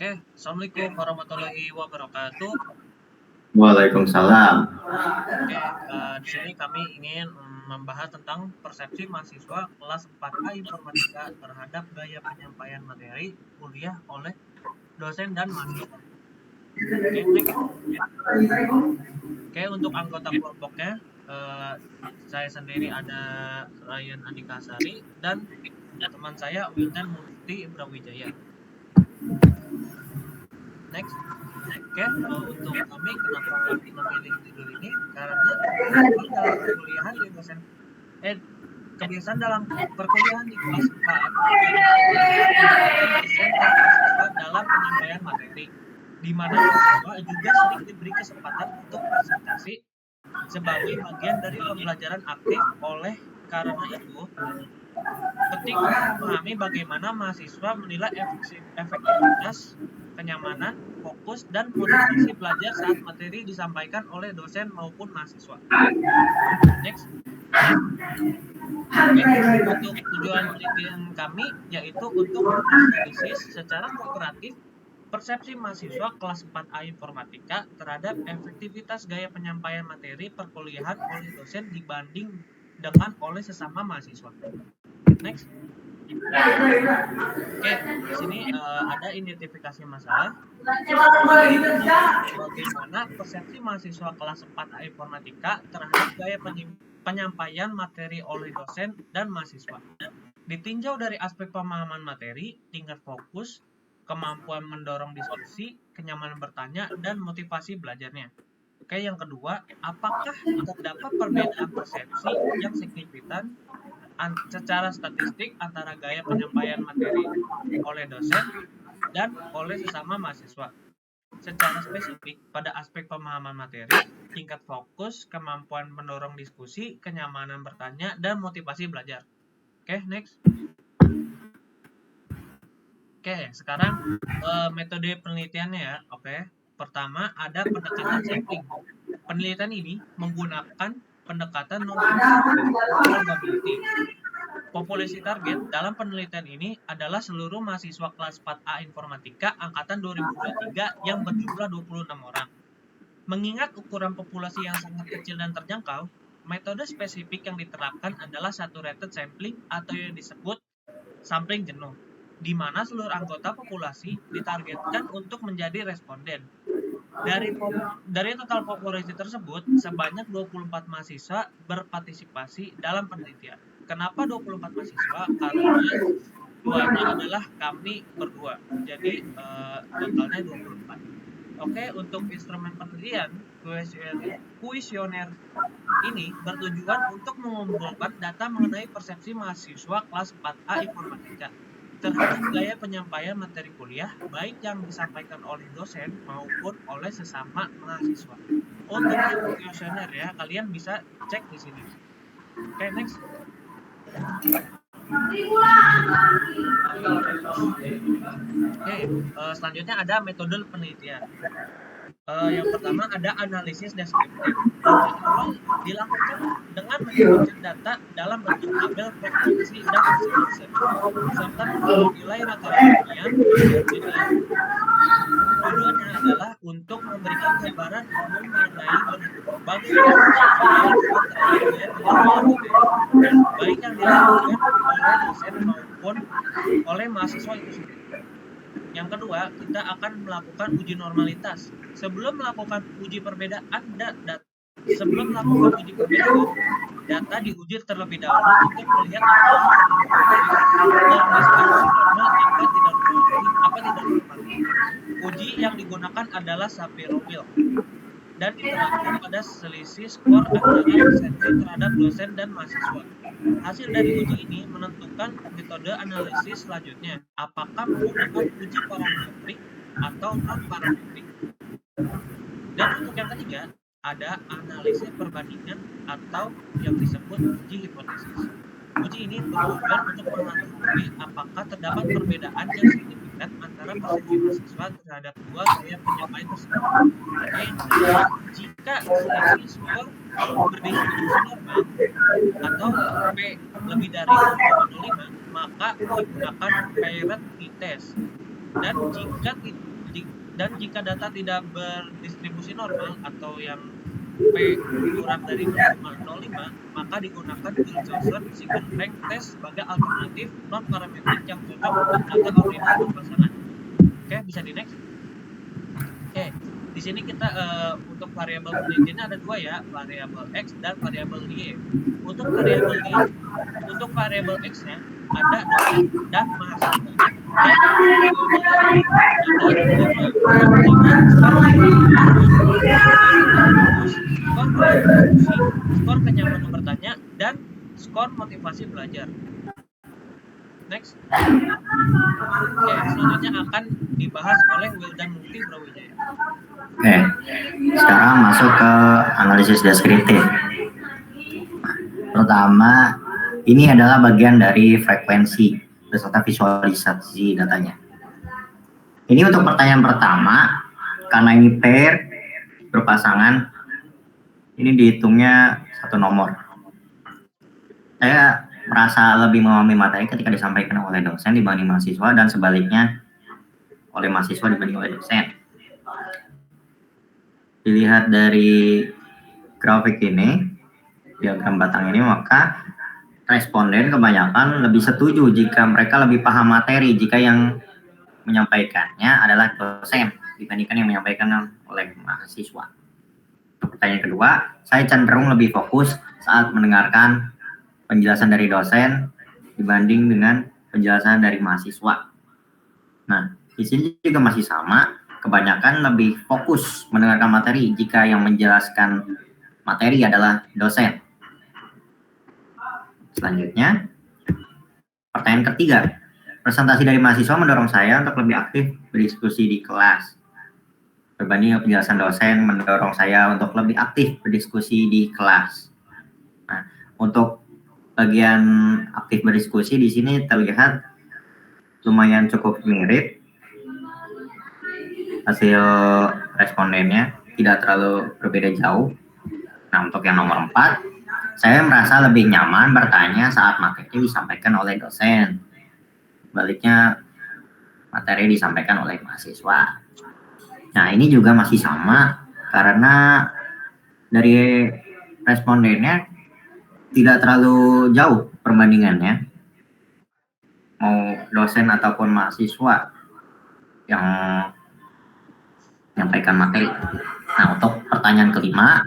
Oke, Assalamualaikum warahmatullahi wabarakatuh. Waalaikumsalam. Oke, di sini kami ingin membahas tentang persepsi mahasiswa kelas 4A Informatika terhadap gaya penyampaian materi kuliah oleh dosen dan mahasiswa. Oke, next. Oke, untuk anggota kelompoknya, saya sendiri ada Ryan Andika Sari dan teman saya Wildan Mufti Brawijaya. Next. Oke, untuk kami kenapa memilih judul ini? Karena dalam perkuliahan di dosen kebiasaan dalam perkuliahan di kelas 4 dosen dan mahasiswa dalam penyampaian materi, di mana mahasiswa juga sering diberi kesempatan untuk presentasi sebagai bagian dari pembelajaran aktif. Oleh karena itu, penting untuk memahami bagaimana mahasiswa menilai efektivitas, kenyamanan, fokus, dan motivasi belajar saat materi disampaikan oleh dosen maupun mahasiswa. Next. Untuk tujuan penelitian kami yaitu untuk menganalisis secara kooperatif persepsi mahasiswa kelas 4A Informatika terhadap efektivitas gaya penyampaian materi perkuliahan oleh dosen dibanding dengan oleh sesama mahasiswa. Next. Oke, di sini ada identifikasi masalah. Bagaimana persepsi mahasiswa kelas 4A Informatika terhadap gaya penyampaian materi oleh dosen dan mahasiswa. Ditinjau dari aspek pemahaman materi, tingkat fokus, kemampuan mendorong diskusi, kenyamanan bertanya, dan motivasi belajarnya. Oke, yang kedua, apakah terdapat perbedaan persepsi yang signifikan secara statistik antara gaya penyampaian materi oleh dosen dan oleh sesama mahasiswa? Secara spesifik, pada aspek pemahaman materi, tingkat fokus, kemampuan mendorong diskusi, kenyamanan bertanya, dan motivasi belajar. Oke, next. Oke, sekarang metode penelitiannya ya. Oke, pertama ada pendekatan sampling. Penelitian ini menggunakan pendekatan non-probability. Populasi target dalam penelitian ini adalah seluruh mahasiswa kelas 4A Informatika angkatan 2023 yang berjumlah 26 orang. Mengingat ukuran populasi yang sangat kecil dan terjangkau, metode spesifik yang diterapkan adalah saturated sampling atau yang disebut sampling jenuh, di mana seluruh anggota populasi ditargetkan untuk menjadi responden. Dari total populasi tersebut, sebanyak 24 mahasiswa berpartisipasi dalam penelitian. Kenapa 24 mahasiswa? Karena duanya adalah kami berdua. Jadi totalnya 24. Oke, untuk instrumen penelitian, kuesioner ini bertujuan untuk mengumpulkan data mengenai persepsi mahasiswa kelas 4A Informatika terhadap gaya penyampaian materi kuliah, baik yang disampaikan oleh dosen maupun oleh sesama mahasiswa. Untuk kuesioner ya, kalian bisa cek di sini. Oke, next. Oke, selanjutnya ada metode penelitian. Yang pertama ada analisis deskriptif. Dilakukan dengan menyebutkan data dalam bentuk tabel frekuensi dan oscillation, serta menilai rata-ratanya. Tujuannya adalah untuk memberikan gambaran umum mengenai bagaimana baik yang dilakukan oleh dosen maupun oleh mahasiswa itu sendiri. Yang kedua, kita akan melakukan uji normalitas. Sebelum melakukan uji perbedaan data diuji terlebih dahulu untuk melihat apa tidak normal. Uji yang digunakan adalah Shapiro-Wilk dan diterapkan pada selisih skor antara persepsi terhadap dosen dan mahasiswa. Hasil dari uji ini menentukan metode analisis selanjutnya, apakah menggunakan uji parametrik atau non-parametrik. Dan untuk yang ketiga, ada analisis perbandingan atau yang disebut uji hipotesis. Uji ini bertujuan untuk mengetahui apakah terdapat perbedaan yang signifikan antara persepsi mahasiswa terhadap dua gaya penyampaian tersebut. Jika selisih skor berdistribusi normal atau P lebih dari 0,05, maka digunakan Parrot t-test. Dan jika Dan jika data tidak berdistribusi normal atau yang P kurang dari 0,05, maka digunakan Wilcoxon Sieben Rank Test sebagai alternatif non-parametrik yang cocok untuk data ordinal berpasangan. Oke, bisa di next. Oke, di sini kita untuk variabel penelitiannya ada dua ya, variabel X dan variabel Y. Untuk variabel X-nya ada dosen dan mahasiswa. Skor kenyamanan bertanya dan skor motivasi belajar. Next. Oke, selanjutnya akan dibahas oleh Wildan Mukti Brawijaya. Oke, sekarang masuk ke analisis deskriptif. Pertama, ini adalah bagian dari frekuensi beserta visualisasi datanya. Ini untuk pertanyaan pertama, karena ini pair berpasangan, ini dihitungnya satu nomor. Saya merasa lebih memahami materi ketika disampaikan oleh dosen dibanding mahasiswa, dan sebaliknya oleh mahasiswa dibanding oleh dosen. Dilihat dari grafik ini, diagram batang ini, maka responden kebanyakan lebih setuju jika mereka lebih paham materi jika yang menyampaikannya adalah dosen dibandingkan yang menyampaikan oleh mahasiswa. Pertanyaan kedua, saya cenderung lebih fokus saat mendengarkan penjelasan dari dosen dibanding dengan penjelasan dari mahasiswa. Nah, di sini juga masih sama, kebanyakan lebih fokus mendengarkan materi jika yang menjelaskan materi adalah dosen. Selanjutnya, pertanyaan ketiga, presentasi dari mahasiswa mendorong saya untuk lebih aktif berdiskusi di kelas. Berbanding penjelasan dosen mendorong saya untuk lebih aktif berdiskusi di kelas. Nah, untuk bagian aktif berdiskusi di sini terlihat lumayan cukup mirip hasil respondennya, tidak terlalu berbeda jauh. Nah, untuk yang nomor 4, saya merasa lebih nyaman bertanya saat materi disampaikan oleh dosen. Baliknya, materi disampaikan oleh mahasiswa. Nah, ini juga masih sama karena dari respondennya tidak terlalu jauh perbandingannya. Mau dosen ataupun mahasiswa yang menyampaikan materi. Nah, untuk pertanyaan kelima,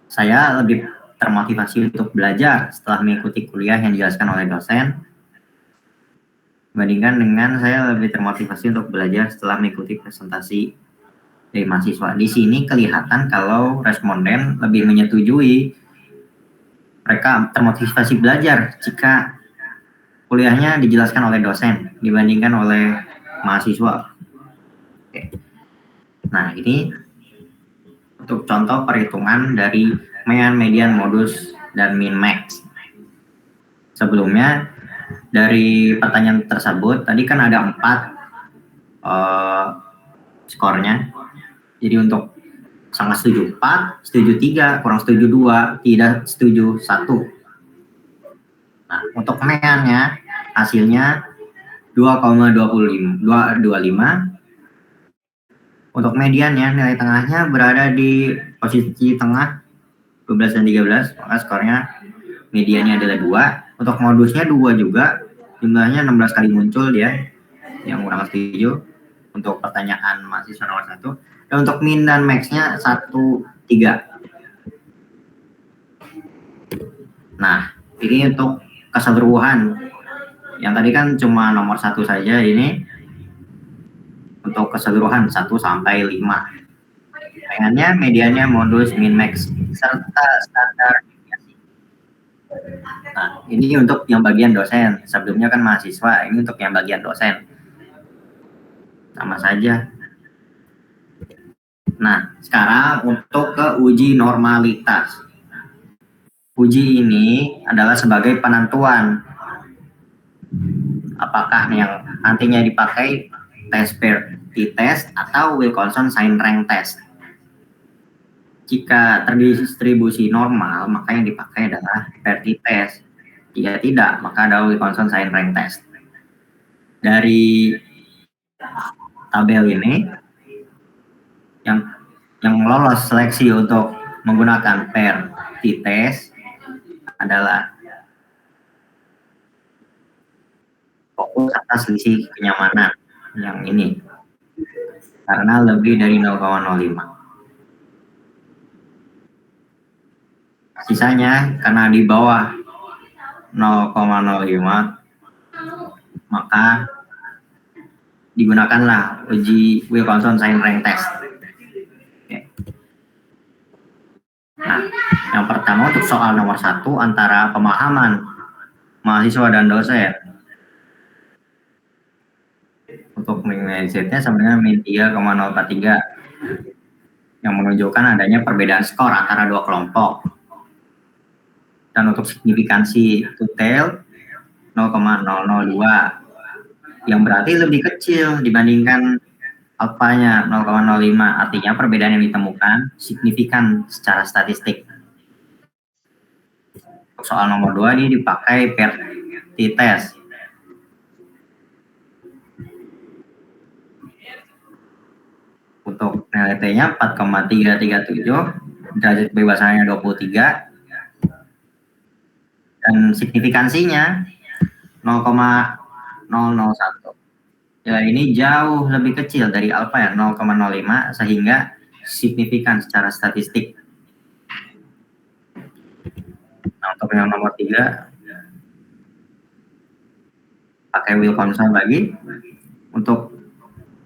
saya lebih termotivasi untuk belajar setelah mengikuti kuliah yang dijelaskan oleh dosen, bandingkan dengan saya lebih termotivasi untuk belajar setelah mengikuti presentasi dari mahasiswa. Di sini kelihatan kalau responden lebih menyetujui mereka termotivasi belajar jika kuliahnya dijelaskan oleh dosen dibandingkan oleh mahasiswa. Oke. Nah, ini untuk contoh perhitungan dari mean, median, modus, dan min max. Sebelumnya, dari pertanyaan tersebut, tadi kan ada 4 skornya. Jadi untuk sangat setuju 4, setuju 3, kurang setuju 2, tidak setuju 1. Nah, untuk meannya, hasilnya 2,25. Untuk mediannya, nilai tengahnya berada di posisi tengah 12 dan 13, maka skornya mediannya adalah 2. Untuk modusnya 2 juga, jumlahnya 16 kali muncul dia, yang kurang setuju untuk pertanyaan mahasiswa nomor 1. Dan untuk min dan max-nya 1,3. Nah, ini untuk keseluruhan. Yang tadi kan cuma nomor 1 saja, ini untuk keseluruhan 1 sampai 5. Pengennya mediannya, modus, min, max, serta standar deviasi. Nah, ini untuk yang bagian dosen. Sebelumnya kan mahasiswa, ini untuk yang bagian dosen. Sama saja. Nah, sekarang untuk ke uji normalitas. Uji ini adalah sebagai penentuan apakah yang nantinya dipakai tes Pearty test atau Wilcoxon Sign Rank test. Jika terdistribusi normal, maka yang dipakai adalah Pearty test. Jika tidak, maka ada Wilcoxon Sign Rank test. Dari tabel ini yang lolos seleksi untuk menggunakan pair t-test adalah fokus atas selisih kenyamanan yang ini karena lebih dari 0,05. Sisanya karena di bawah 0,05 maka digunakanlah uji Wilkinson Sign Rank Test. Nah, yang pertama untuk soal nomor 1 antara pemahaman mahasiswa dan dosen. Untuk nilai Z-nya sama dengan min 3,043 yang menunjukkan adanya perbedaan skor antara dua kelompok. Dan untuk signifikansi detail 0,002 yang berarti lebih kecil dibandingkan alfanya 0,05, artinya perbedaan yang ditemukan signifikan secara statistik. Soal nomor 2 ini dipakai pair t-test. Untuk nilai T-nya 4,337, derajat kebebasannya 23, dan signifikansinya 0,001. Nilai ini jauh lebih kecil dari alfa ya, 0,05, sehingga signifikan secara statistik. Nah, untuk yang nomor 3 pakai Wilkinson lagi untuk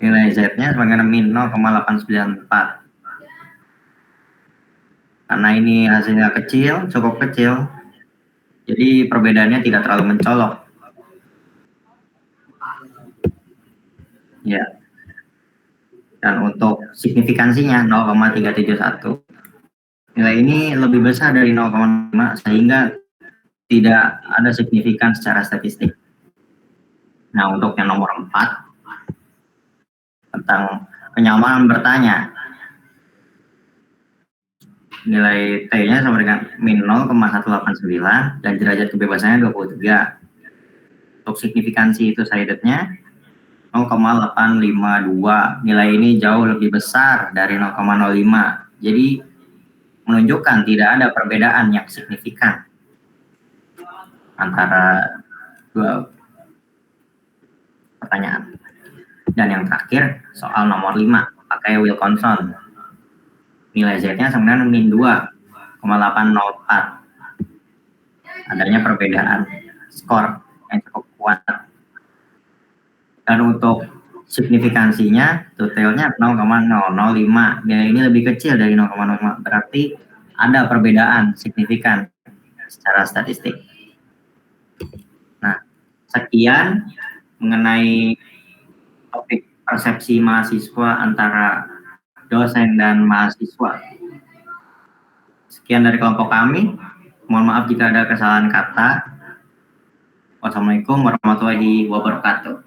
nilai Z-nya sebagai min 0,894. Karena ini hasilnya kecil, cukup kecil, jadi perbedaannya tidak terlalu mencolok. Ya. Dan untuk signifikansinya 0,371. Nilai ini lebih besar dari 0,5 sehingga tidak ada signifikan secara statistik. Nah, untuk yang nomor 4 tentang kenyamanan bertanya. Nilai T-nya sama dengan min 0,189 dan derajat kebebasannya 23. Untuk signifikansi itu sided-nya 0,852. Nilai ini jauh lebih besar dari 0,05. Jadi menunjukkan tidak ada perbedaan yang signifikan antara dua pertanyaan. Dan yang terakhir soal nomor 5 pakai Wilkinson. Nilai Z-nya sama dengan min 2,804. Adanya perbedaan skor yang cukup kuat. Dan untuk signifikansinya detailnya 0,005. Nilai ini lebih kecil dari 0,05, berarti ada perbedaan signifikan secara statistik. Nah, sekian mengenai topik persepsi mahasiswa antara dosen dan mahasiswa. Sekian dari kelompok kami. Mohon maaf jika ada kesalahan kata. Wassalamualaikum warahmatullahi wabarakatuh.